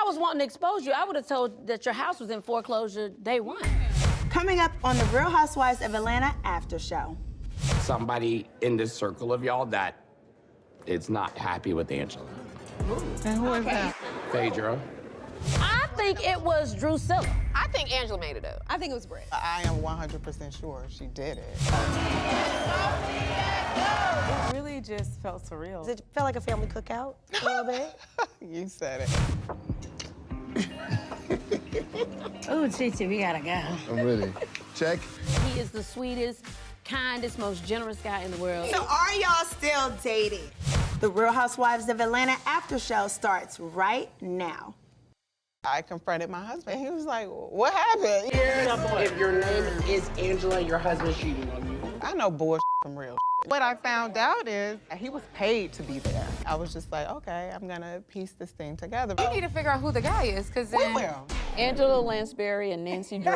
I was wanting to expose you, I would have told that your house was in foreclosure day one. Coming up on the Real Housewives of Atlanta after show. Somebody in this circle of y'all that is not happy with Angela. And who is that? Phaedra. I think it was Drusilla. I think Angela made it up. I think it was Britt. I am 100% sure she did it. It really just felt surreal. Does it feel like a family cookout a little bit? You said it. Ooh, Chichi, we gotta go. I'm ready. Check. He is the sweetest, kindest, most generous guy in the world. So are y'all still dating? The Real Housewives of Atlanta after show starts right now. I confronted my husband. He was like, what happened? If your name is Angela, your husband cheating on you. I know bullshit from real shit. What I found out is he was paid to be there. I was just like, okay, I'm gonna piece this thing together. You need to figure out who the guy is, because We will. Angela Lansbury and Nancy Drew.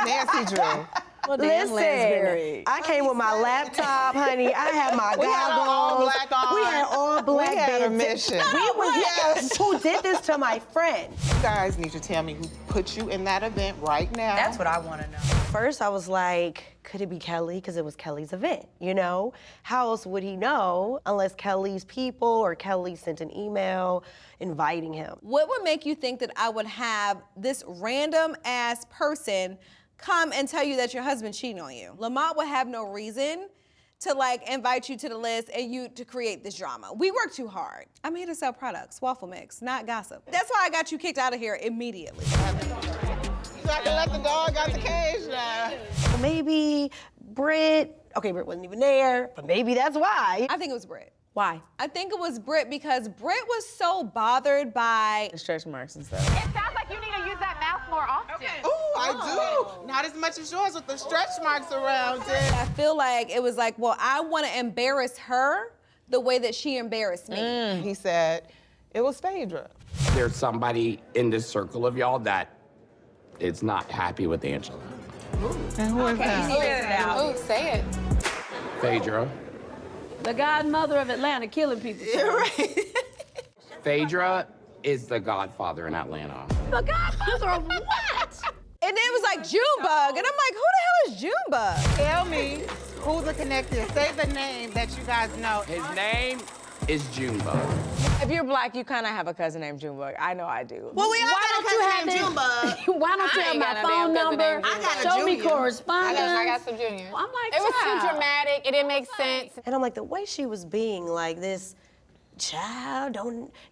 Nancy Drew. Well, Dan Lansbury. I came with my laptop, honey. I had my We had goggles. all black on. We had all black. We had a bands. mission. We was Yes. who did this to my friend. You guys need to tell me who put you in that event right now. That's what I want to know. First, I was like, could it be Kelly? Because it was Kelly's event, you know? How else would he know unless Kelly's people or Kelly sent an email inviting him? what would make you think that I would have this random ass person come and tell you that your husband's cheating on you? Lamont would have no reason to like invite you to the list and you to create this drama. We work too hard. I'm here to sell products, waffle mix, not gossip. That's why I got you kicked out of here immediately. So I can let the dog out the cage now. Maybe Britt, okay, Britt wasn't even there, but maybe that's why. I think it was Britt. Why? I think it was Britt because Britt was so bothered by The stretch marks and stuff. It sounds like you need to use that mouth more often. Ooh, I do. Not as much as yours with the stretch marks around it. I feel like it was like, well, I want to embarrass her the way that she embarrassed me. He said, it was Phaedra. There's somebody in this circle of y'all that is not happy with Angela. And who is that? Oh, say it. Phaedra. The godmother of Atlanta killing people. Phaedra is the godfather in Atlanta. The godmother of what? And then it was like Junebug, and I'm like, who the hell is Junebug? Tell me who's the connected. Say the name that you guys know. His name is Junebug. If you're black, you kind of have a cousin named Junebug. I know I do. Well, we all got a cousin named Junebug. Why don't you I have ain't my got no phone damn cousin number? named I got a Show me junior. correspondence. I got some juniors. I'm like, It was too child. dramatic. It didn't make sense. And I'm like, the way she was being like this, child,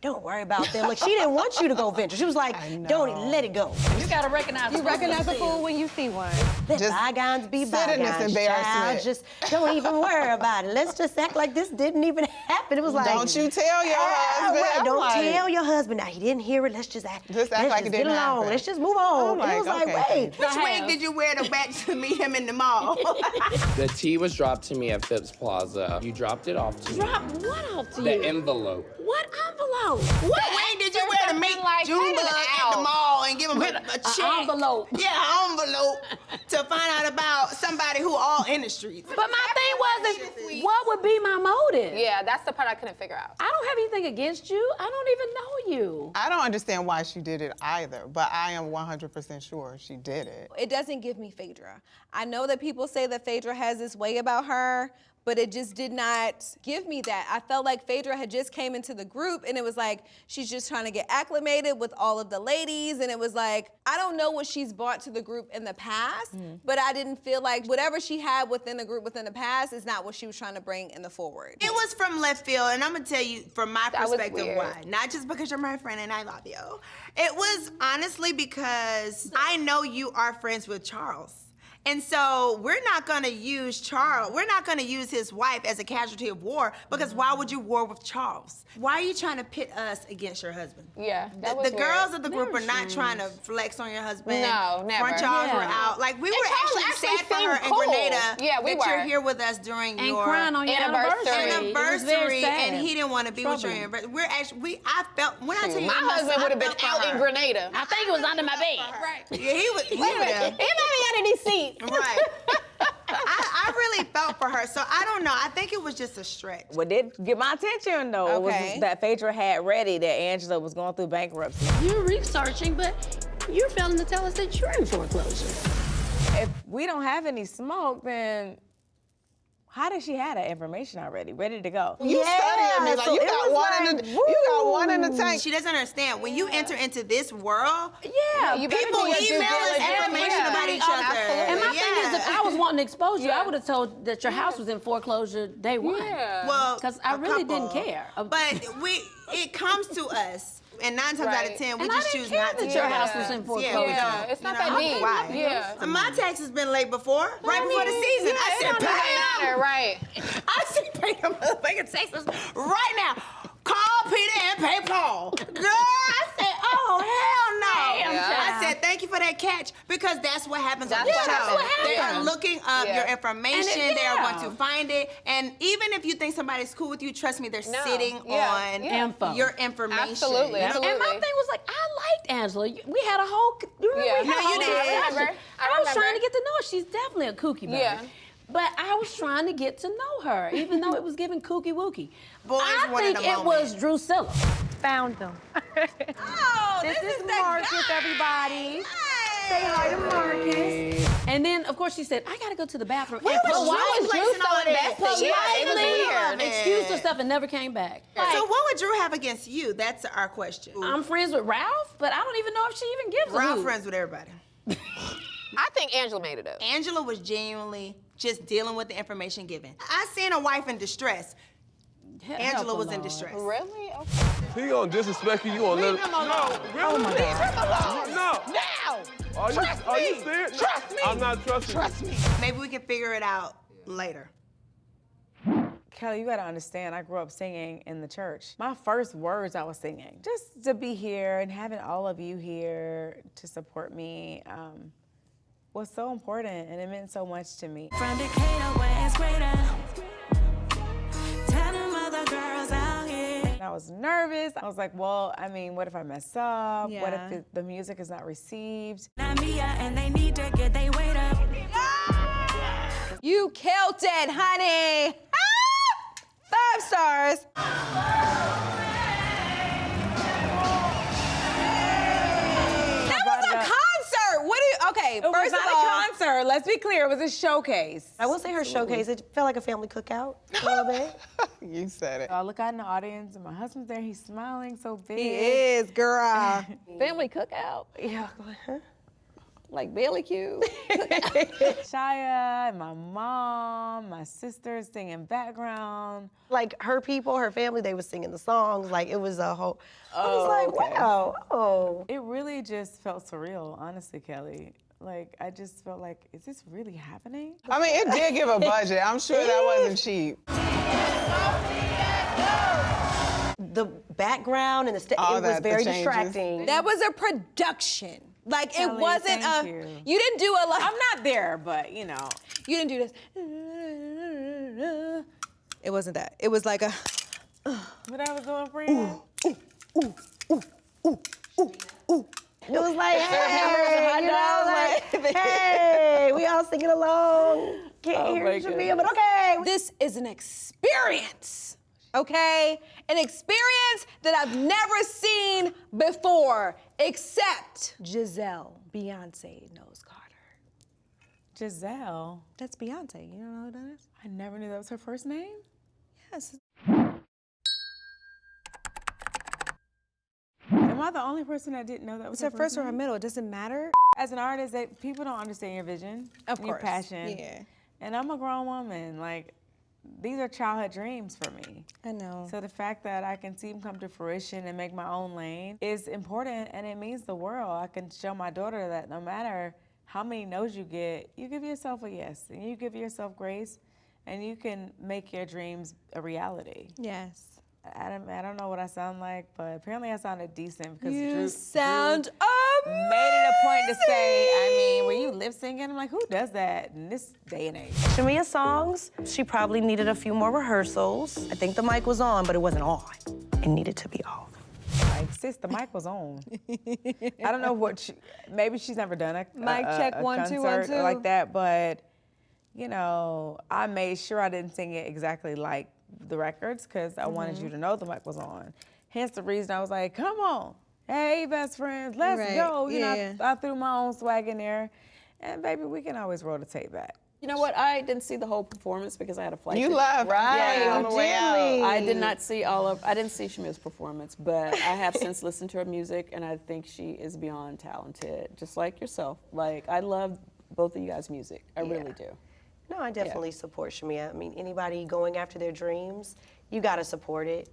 don't worry about them. Like, she didn't want you to go venture. She was like, don't let it go. You gotta recognize. You recognize a fool when you see one. Let Just bygones be sit in this bygones, embarrassment. child. Just don't even worry about it. Let's just act like this didn't even happen. It was like, Don't you tell your husband. right, I'm don't like, tell your husband. Now, he didn't hear it. Let's just act. Just act let's like it just didn't get along. happen. Let's just move on. I'm And it was like, like, okay. wait. Which wig did you wear to back to meet him in the mall? The tea was dropped to me at Phipps Plaza. You dropped it off to me. Drop what off to The you? envelope. What envelope? What wig did you wear to meet like, Junebug cut it at the out. mall and give him a check? envelope. Yeah, an envelope to find out about somebody who all in the streets. But my thing was, is what would be my motive? Yeah, that's the part I couldn't figure out. I don't have anything against you. I don't even know you. I don't understand why she did it either, but I am 100% sure she did it. It doesn't give me Phaedra. I know that people say that Phaedra has this way about her, but it just did not give me that. I felt like Phaedra had just came into the group and it was like, she's just trying to get acclimated with all of the ladies. And it was like, I don't know what she's brought to the group in the past, but I didn't feel like whatever she had within the group within the past is not what she was trying to bring in the forward. It was from left field, and I'm gonna tell you from my That was perspective weird. why. Not just because you're my friend and I love you. It was honestly because I know you are friends with Charles. And so we're not gonna use Charles, we're not gonna use his wife as a casualty of war, because why would you war with Charles? Why are you trying to pit us against your husband? Yeah, that was The weird. girls of the group are not trying to flex on your husband. No, never. Front Charles were Yeah. out. Like, we And were Charles actually actually sad for her seemed in cool. Grenada Yeah, we that you're were. here with us during And your crying on your Anniversary. anniversary. It was very anniversary, sad. and he didn't want to be with your Troubling. anniversary. We're actually, I felt, when I tell you, My husband would have been out in Grenada. I think it was under my bed. Yeah, he was He might there. be out in these seats. Right. I really felt for her, so I don't know. I think it was just a stretch. What did get my attention, though, Okay. was that Phaedra had ready that Angela was going through bankruptcy. You're researching, but you're failing to tell us that you're in foreclosure. If we don't have any smoke, then how did she have that information already, ready to go? You studying me like so you it got was one in like, the you got one in the tank. She doesn't understand. When you enter into this world, You better people do your due email us diligence. information Yeah. about each other. Absolutely. And my thing is, if I was wanting to expose you, Yeah. I would have told that your house was in foreclosure day one. Yeah. Well, Because I a really couple. didn't care. But it comes to us, and 9 times out of Right. 10, we And I just didn't choose care not to that do your it. house was in foreclosure. we Yeah, don't. it's not You that know? deep. Why? Yeah. My tax has been late before, right before the season. I said, It don't bam! matter, right? I said, pay them motherfucking taxes right now. Call Peter and pay Paul. Girl, I said, oh, hell no. Yeah. I said, thank you for that catch, because that's what happens on That's the what show. happens. They are Yeah. looking up Yeah. your information. And it- They are yeah. going to find it. And even if you think somebody's cool with you, trust me, they're No. sitting Yeah. on Yeah. Info. your information. Absolutely. And my Absolutely. thing was like, I liked Angela. We had a whole, you remember Yeah. we had No, a you whole did. I discussion. remember. I I was remember. trying to get to know her. She's definitely a kooky baby. Yeah. But I was trying to get to know her, even though it was giving kooky wookie. Boys I wanted think a it moment. was Drusilla. Found them. Oh, This is Marcus, everybody. Say hi to Marcus. And then, of course, she said, I gotta go to the bathroom. Where and was Drew placing all of that? invested? Yeah, it was weird. excused herself and never came back. So what would Drew have against you? That's our question. I'm friends with Ralph, but I don't even know if she even gives a We're all hoot. friends with everybody. I think Angela made it up. Angela was genuinely just dealing with the information given. I seen a wife in distress. Help Angela her, was in Lord. distress. Really? Okay. He gonna disrespect you. You gonna let him alone. No, really? Oh my God. No. Now! Are you serious? Trust me! I'm not trusting Trust you. me. Maybe we can figure it out later. Kelly, you gotta understand, I grew up singing in the church. My first words I was singing. Just to be here and having all of you here to support me was so important, and it meant so much to me. From Decatur, where it's greater. Tell them other girls out here. And I was nervous. I was like, well, I mean, what if I mess up? What Yeah. if the music is not received? Namia, and they need to get their weight up. You killed it, honey. Ah! 5 stars. That was a concert. What do you? Okay, It was first not of all, a concert. Let's be clear. It was a showcase. I will say her showcase, it felt like a family cookout a little bit. You said it. I look out in the audience, and my husband's there. He's smiling so big. he is, girl. Family cookout, Yeah, huh? like Bailey Q. Shia and my mom, my sisters singing background. Like her people, her family, they were singing the songs. Like it was a whole, I was like, okay. wow, oh. It really just felt surreal, honestly, Kelly. Like, I just felt like, is this really happening? I mean, it did give a budget. I'm sure that wasn't cheap. The background and the All it was that, the very changes. distracting. That was a production. Like it Kelly, wasn't thank a. you. You didn't do a like. I'm not there, but you know. You didn't do this. It wasn't that. It was like a. What I was doing for you? It was like, hey, you know, like, hey, we all singing along. Can't hear my Shamea, but okay. This is an experience, okay? An experience that I've never seen before, except Giselle. Beyonce knows Carter. Giselle. That's Beyonce. You don't know who that is? I never knew that was her first name. Yes. Am I the only person that didn't know that was It's her first or her name? middle. It doesn't matter. As an artist, people don't understand your vision, Of your course, passion. yeah. And I'm a grown woman. Like, these are childhood dreams for me. I know. So the fact that I can see them come to fruition and make my own lane is important, and it means the world. I can show my daughter that no matter how many no's you get, you give yourself a yes, and you give yourself grace, and you can make your dreams a reality. Yes. I don't know what I sound like, but apparently I sounded decent because You Drew sound made it a point to say, I mean, were you lip syncing? I'm like, who does that in this day and age? Shamea's songs, she probably needed a few more rehearsals. I think the mic was on, but it wasn't on. It needed to be off. Like, sis, the mic was on. I don't know what maybe she's never done a Mic check, a 1, 2, 1, concert 2. like that, but you know, I made sure I didn't sing it exactly like the records because I wanted you to know the mic was on. Hence the reason I was like, come on, hey, best friends, let's go. You know, I threw my own swag in there. And baby, we can always roll the tape back. You know what? I didn't see the whole performance because I had a flight. You ticket. left Right, on the way out. I did not see I didn't see Shamea's performance, but I have since listened to her music, and I think she is beyond talented, just like yourself. Like, I love both of you guys' music. I really do. No, I definitely support Shamea. I mean, anybody going after their dreams, you gotta support it.